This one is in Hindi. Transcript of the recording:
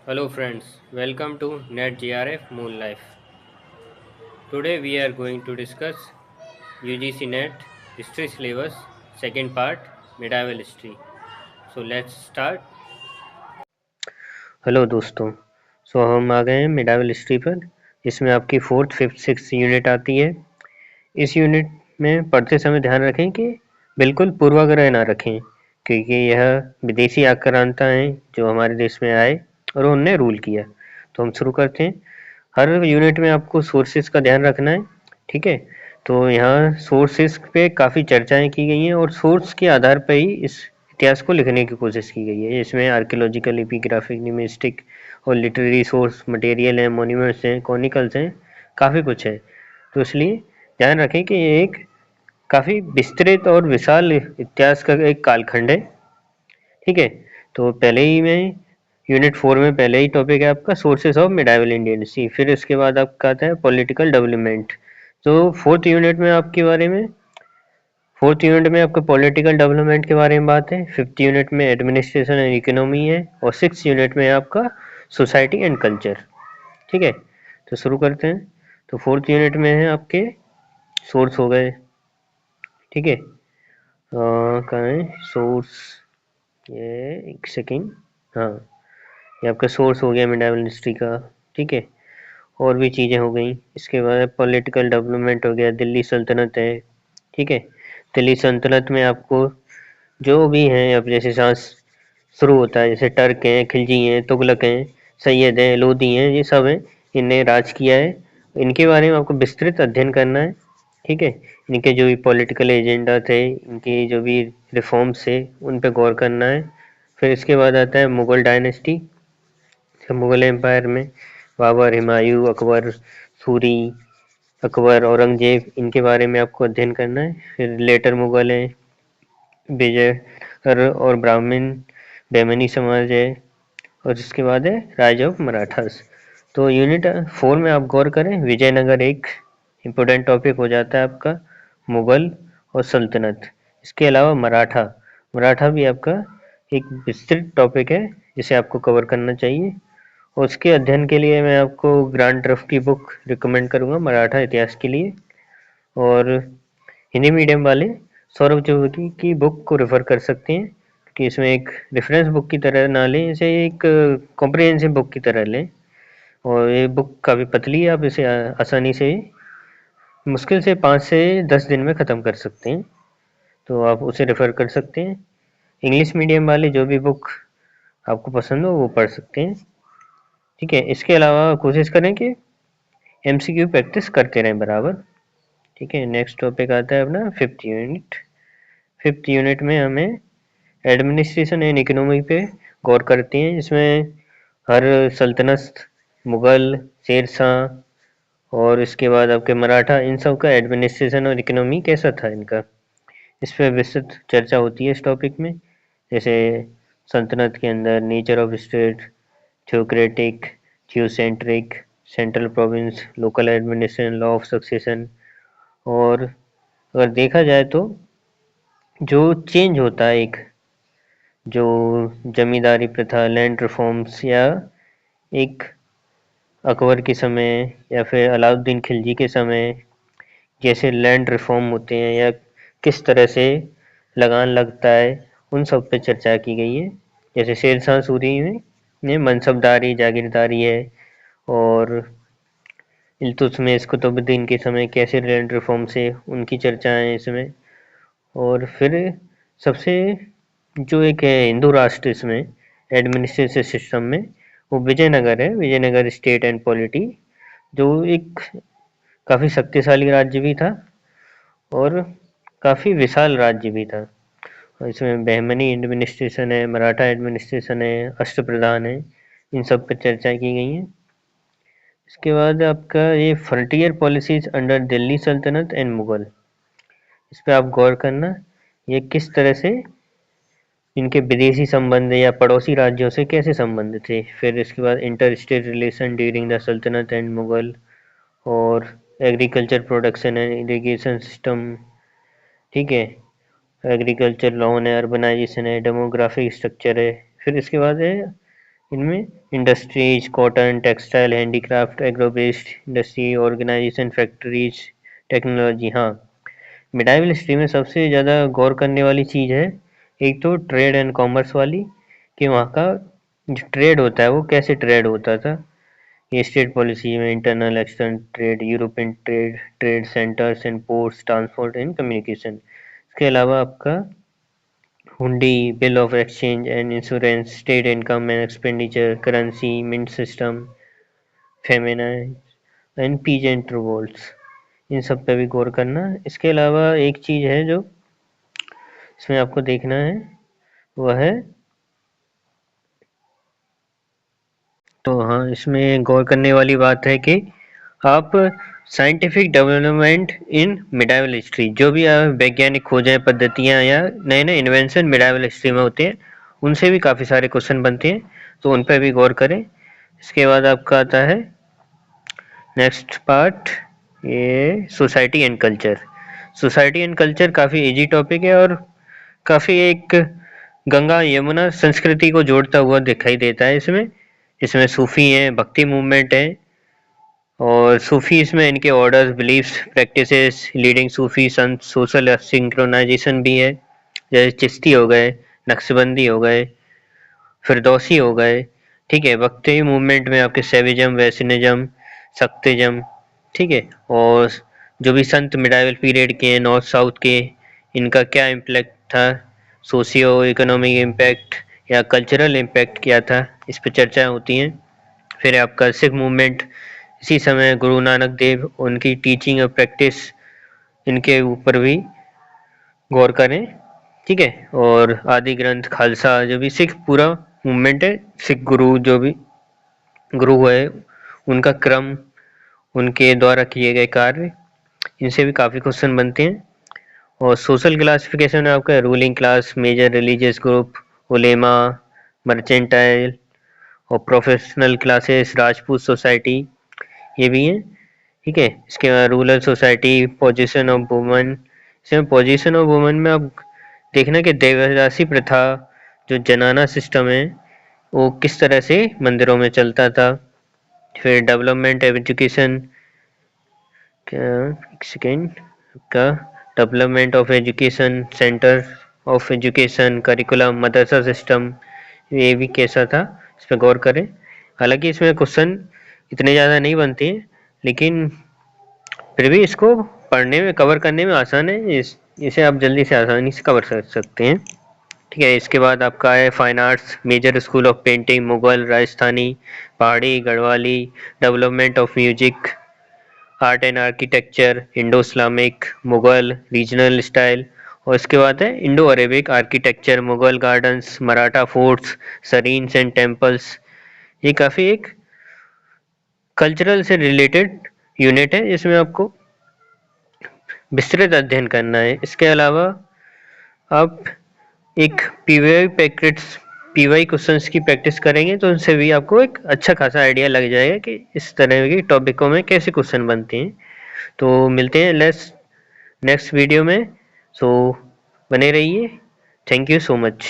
Hello friends, welcome to NetGRF Moon Life. Today we are going to discuss UGC NET History Syllabus second part Medieval History. So let's start. Hello दोस्तों, हम आ गए हैं मिडावल हिस्ट्री पर। इसमें आपकी फोर्थ फिफ्थ सिक्स यूनिट आती है। इस यूनिट में पढ़ते समय ध्यान रखें कि बिल्कुल पूर्वाग्रह ना रखें, क्योंकि यह विदेशी आक्रांता हैं जो हमारे देश में आए और उनने रूल किया। तो हम शुरू करते हैं। हर यूनिट में आपको सोर्सेस का ध्यान रखना है, ठीक है। तो यहाँ सोर्सेस पे काफ़ी चर्चाएं की गई हैं और सोर्स के आधार पर ही इस इतिहास को लिखने की कोशिश की गई है। इसमें आर्कियोलॉजिकल, एपिग्राफिक, लिंग्विस्टिक और लिटरेरी सोर्स मटेरियल हैं, मॉन्यूमेंट्स हैं, कॉनिकल्स हैं, काफ़ी कुछ है। तो इसलिए ध्यान रखें कि ये एक काफ़ी विस्तृत और विशाल इतिहास का एक कालखंड है, ठीक है। तो पहले ही में यूनिट 4 में पहले ही टॉपिक है आपका sources of medieval Indian history. फिर इसके बाद आपका आता है पॉलिटिकल डेवलपमेंट। तो फोर्थ यूनिट में आपका पॉलिटिकल डेवलपमेंट के बारे में बात है। फिफ्थ यूनिट में एडमिनिस्ट्रेशन एंड इकोनॉमी है और सिक्स यूनिट में आपका सोसाइटी एंड कल्चर, ठीक है। तो शुरू करते हैं। तो फोर्थ यूनिट में है आपके सोर्स हो गए, ठीक है। कहाँ है सोर्स? ये एक सेकेंड। हाँ, ये आपका सोर्स हो गया मिडाइवल हिस्ट्री का, ठीक है। और भी चीज़ें हो गई। इसके बाद पॉलिटिकल डेवलपमेंट हो गया, दिल्ली सल्तनत है, ठीक है। दिल्ली सल्तनत में आपको जो भी हैं, अब जैसे सांस शुरू होता है, जैसे टर्क हैं, खिलजी हैं, तुगलक हैं, सैयद हैं, लोधी हैं, ये सब हैं। इनने राज किया है। इनके बारे में आपको विस्तृत अध्ययन करना है, ठीक है। इनके जो भी पॉलिटिकल एजेंडा थे, इनके जो भी रिफॉर्म्स थे, उन पे गौर करना है। फिर इसके बाद आता है मुगल डायनेस्टी। मुगल एम्पायर में बाबर, हुमायूं, अकबर, सूरी, अकबर, औरंगजेब, इनके बारे में आपको अध्ययन करना है। फिर लेटर मुगल हैं, विजय और ब्राह्मण बेमनी समाज है। और इसके बाद है राज ऑफ मराठास। तो यूनिट 4 में आप गौर करें, विजयनगर एक इम्पोर्टेंट टॉपिक हो जाता है आपका, मुगल और सल्तनत। इसके अलावा मराठा, मराठा भी आपका एक विस्तृत टॉपिक है जिसे आपको कवर करना चाहिए। और उसके अध्ययन के लिए मैं आपको ग्रांड ट्रफ की बुक रिकमेंड करूँगा मराठा इतिहास के लिए। और हिंदी मीडियम वाले सौरभ चौधरी की बुक को रेफर कर सकते हैं, कि इसमें एक रेफरेंस बुक की तरह ना लें, इसे एक कॉम्प्रिहेंसिव बुक की तरह लें। और ये बुक काफ़ी पतली है, आप इसे आसानी से मुश्किल से 5 से 10 दिन में ख़त्म कर सकते हैं। तो आप उसे रेफ़र कर सकते हैं। इंग्लिश मीडियम वाले जो भी बुक आपको पसंद हो वो पढ़ सकते हैं, ठीक है। इसके अलावा कोशिश करें कि एमसीक्यू प्रैक्टिस करते रहें बराबर, ठीक है। नेक्स्ट टॉपिक आता है अपना फिफ्थ यूनिट। फिफ्थ यूनिट में हमें एडमिनिस्ट्रेशन एंड इकोनॉमी पे गौर करते हैं। इसमें हर सल्तनत, मुगल, शेरशाह और इसके बाद आपके मराठा, इन सब का एडमिनिस्ट्रेशन और इकोनॉमी कैसा था इनका, इस पर विस्तृत चर्चा होती है इस टॉपिक में। जैसे सल्तनत के अंदर nature of state, theocratic, theocentric, central province, local administration, law of succession. और अगर देखा जाए तो जो चेंज होता है, एक जो जमींदारी प्रथा, लैंड रिफॉर्म्स, या एक अकबर के समय या फिर अलाउद्दीन खिलजी के समय जैसे लैंड रिफॉर्म होते हैं, या किस तरह से लगान लगता है, उन सब पे चर्चा की गई है। जैसे शेरशाह सूरी में मनसबदारी, जागीरदारी है। और इल्तुतमिश, कुतुबुद्दीन के समय कैसे लैंड रिफॉर्म से, उनकी चर्चाएं इसमें। और फिर सबसे जो एक है हिंदू राष्ट्र इसमें एडमिनिस्ट्रेटिव सिस्टम में, वो विजयनगर है, विजयनगर स्टेट एंड पॉलिटी, जो एक काफ़ी शक्तिशाली राज्य भी था और काफ़ी विशाल राज्य भी था। और इसमें बहमनी एडमिनिस्ट्रेशन है, मराठा एडमिनिस्ट्रेशन है, अष्टप्रधान है, इन सब पर चर्चा की गई है। इसके बाद आपका ये फ्रंटियर पॉलिसीज अंडर दिल्ली सल्तनत एंड मुगल, इस पर आप गौर करना, ये किस तरह से इनके विदेशी संबंध या पड़ोसी राज्यों से कैसे संबंध थे। फिर इसके बाद inter state relation during the सल्तनत एंड मुगल, और agriculture production and irrigation system, ठीक है। एग्रीकल्चर लॉन है, अर्बनाइजेशन है, डेमोग्राफिक स्ट्रक्चर है। फिर इसके बाद है इनमें industries, cotton, textile, handicraft, agro based industry, organisation, factories, technology. हाँ, मिडाइवल हिस्ट्री में सबसे ज़्यादा गौर करने वाली चीज़ है एक तो ट्रेड एंड कॉमर्स वाली, कि वहाँ का जो ट्रेड होता है वो कैसे ट्रेड होता था। ये स्टेट पॉलिसी में internal external trade, European trade, trade centres and ports, transport and communication. इसके अलावा आपका hundi, bill of exchange and insurance, state income and expenditure, currency, mint system, famine and peasant revolts, इन सब पे भी गौर करना। इसके अलावा एक चीज़ है जो इसमें आपको देखना है, वह है, तो हाँ, इसमें गौर करने वाली बात है कि आप scientific development in medieval history, जो भी वैज्ञानिक खोजें, पद्धतियाँ या नए नए इन्वेंशन मिडाइवल हिस्ट्री में होते हैं, उनसे भी काफ़ी सारे क्वेश्चन बनते हैं, तो उन पर भी गौर करें। इसके बाद आपका आता है नेक्स्ट पार्ट, ये society and culture. Society and culture काफ़ी इजी टॉपिक है और काफ़ी एक गंगा यमुना संस्कृति को जोड़ता हुआ दिखाई देता है। इसमें इसमें सूफी हैं, भक्ति मूवमेंट है, और सूफी इसमें इनके ऑर्डर्स, बिलीफ्स, प्रैक्टिसेस, लीडिंग सूफी संत, सोशल सिंक्रोनाइजेशन भी है, जैसे चिश्ती हो गए, नक्शबंदी हो गए, फिरदौसी हो गए। ठीक है, भक्ति मूवमेंट में आपके सेविज्म, वैष्णविज्म, शक्तिज्म। ठीक है, और जो भी संत मिडाइवल पीरियड के नॉर्थ साउथ के, इनका क्या इम्पैक्ट था, सोशियो इकोनॉमिक इम्पैक्ट या कल्चरल इम्पैक्ट क्या था, इस पर चर्चा होती है। फिर आपका सिख मूवमेंट, इसी समय गुरु नानक देव, उनकी टीचिंग और प्रैक्टिस, इनके ऊपर भी गौर करें। ठीक है, और आदि ग्रंथ खालसा, जो भी सिख पूरा मूवमेंट है, सिख गुरु जो भी गुरु है, उनका क्रम, उनके द्वारा किए गए कार्य, इनसे भी काफ़ी क्वेश्चन बनते हैं। और सोशल क्लासिफिकेशन में आपका ruling class, major religious group, उलेमा, मर्चेंटाइल, और प्रोफेशनल क्लासेस, राजपूत सोसाइटी, ये भी हैं। ठीक है, इसके बाद rural society, position of woman. इसमें पोजीशन ऑफ वुमन में आप देखना कि देवदासी प्रथा, जो जनाना सिस्टम है, वो किस तरह से मंदिरों में चलता था। फिर डेवलपमेंट ऑफ एजुकेशन, एक सेकेंड का, development of education, centre of education, curriculum, Madrasa system, ये भी कैसा था, इस पर गौर करें। हालांकि इसमें क्वेश्चन इतने ज़्यादा नहीं बनते हैं, लेकिन फिर भी इसको पढ़ने में, कवर करने में आसान है, इसे आप जल्दी से आसानी से कवर कर सकते हैं। ठीक है, इसके बाद आपका है fine arts, major school of painting, Mughal, Rajasthani, Pahari, Garhwali, development of music, art and architecture, Indo Islamic, Mughal, regional style, और इसके बाद है Indo Arabic architecture, Mughal gardens, Maratha forts, shrines and temples. ये काफ़ी एक कल्चरल से रिलेटेड यूनिट है, इसमें आपको विस्तृत अध्ययन करना है। इसके अलावा आप एक पीवाई प्रैक्टिस, पीवाई क्वेश्चंस की प्रैक्टिस करेंगे तो उनसे भी आपको एक अच्छा खासा आइडिया लग जाएगा कि इस तरह की टॉपिकों में कैसे क्वेश्चन बनते हैं। तो मिलते हैं नेक्स्ट वीडियो में, सो बने रहिए। Thank you so much.